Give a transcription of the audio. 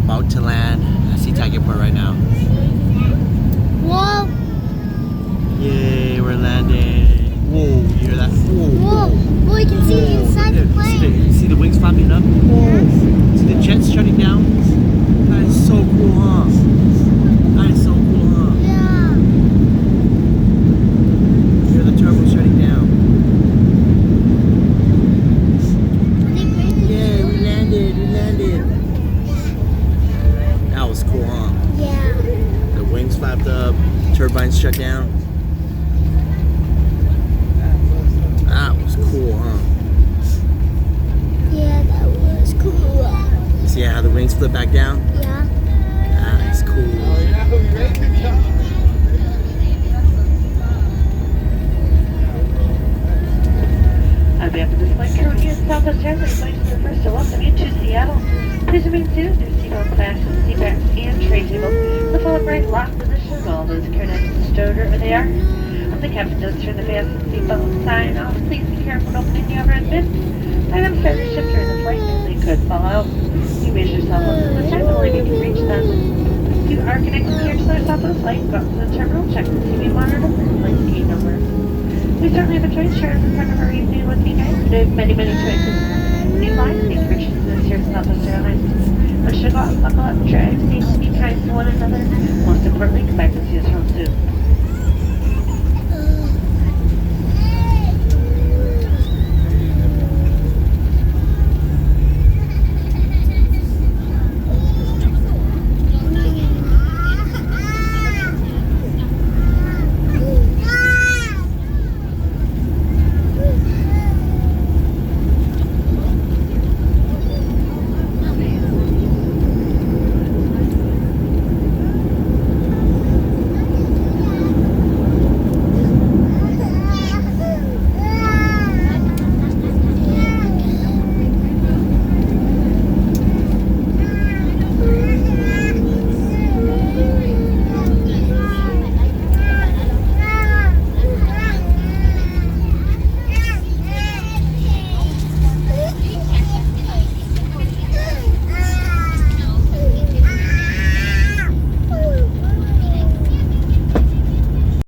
about to land at SeaTac Airport right now. Whoa! Yay, we're landing. Whoa, you hear that? Whoa, Whoa! Whoa, you can see inside the plane. You see the wings flapping up? Whoa! See the jets shutting down? That is so cool, huh? That is so cool, huh? Yeah. You hear the turbo shutting down? Yay, we landed, we landed. That was cool, huh? Yeah. The wings flapped up, turbines shut down. That was cool, huh? Yeah, that was cool. See how the wings flip back down? Yeah. That's cool. On behalf of this flight crew here at Southwest Airlines, I'd like to first to welcome you to Seattle. Please remain seated with your seatbelt fastened, seatbacks, and tray table. The full upright lock position. All those connected stowed wherever they are. If the captain does turn the fasten seatbelt sign off, please be careful when opening the overhead bin. Items that are shipped during the flight they could fall out. You measure yourself up to the time and believe you can reach them. If you are connected here to the top of the flight, go up to the terminal, check the TV monitor, and place the gate number. We certainly have a choice chart in front of our evening with you guys. We have many, many choices. New lines, thank you for choosing this here at Southwest Airlines. Let's go out and buckle up, drive, safe, be kind to one another. Most importantly, come back to see us real soon.